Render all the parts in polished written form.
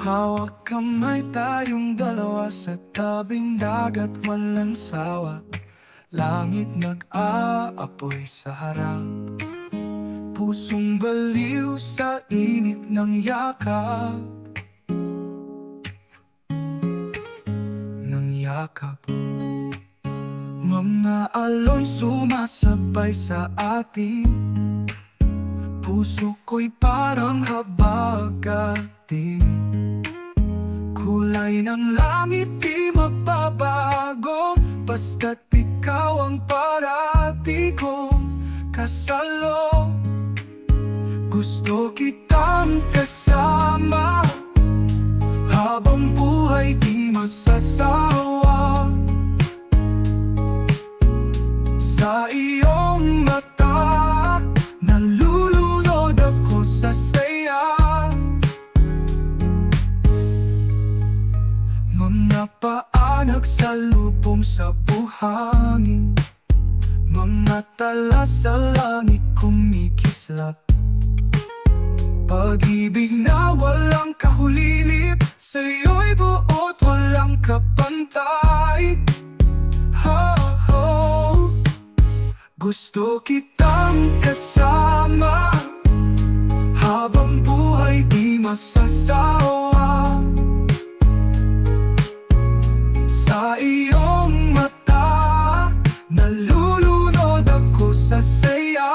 Hawak kamay tayong dalawa sa tabing dagat, walang sawa. Langit nag-aapoy sa harap, pusong baliw sa init ng yakap. Mga alon sumasabay sa atin, puso ko'y parang habagatin. Kulay ng langit di magbabago, basta't ikaw ang parati kong kasalo. Gusto kitang kasama, habang buhay di magsasawa. Sa iyong mata, nalulunod ako sa saya. Mga paa nagsalubong sa buhangin, mga tala sa langit kumikislap. Pag-ibig na walang kahulilip, sa'yo'y buot walang kapantay. Gusto kitang kasama, habang buhay di magsasawa. Sa iyong mata, nalulunod ako sa saya.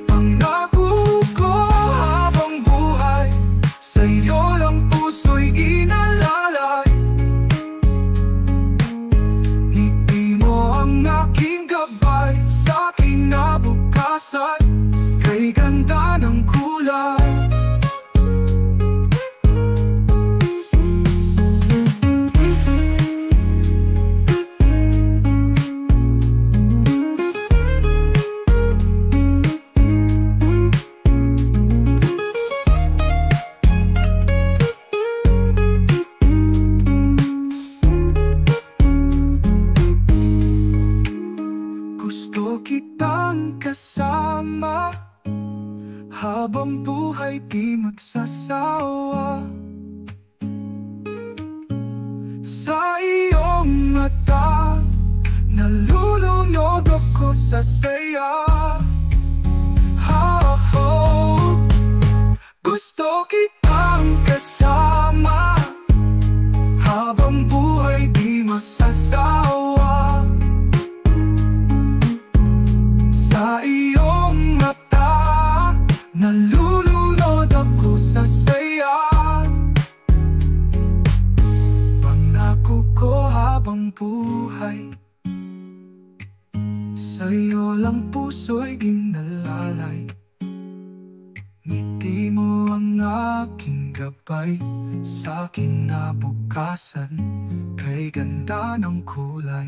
Pangako ko habang buhay, sa'yo lang puso'y inalalay. Aking gabay sa kinabukasan, kay ganda ng kulay. Gusto kitang kasama, habang buhay di magsasawa. Sa iyong mata, nalulunod ako sa saya. Gusto kitang kasama, habang buhay di magsasawa. Sa iyong mata, nalulunod ako sa saya. Pangako ko habang buhay, sa'yo lang puso'y ginalalay. Ngiti mo ang aking gabay sa kinabukasan, kay ganda ng kulay.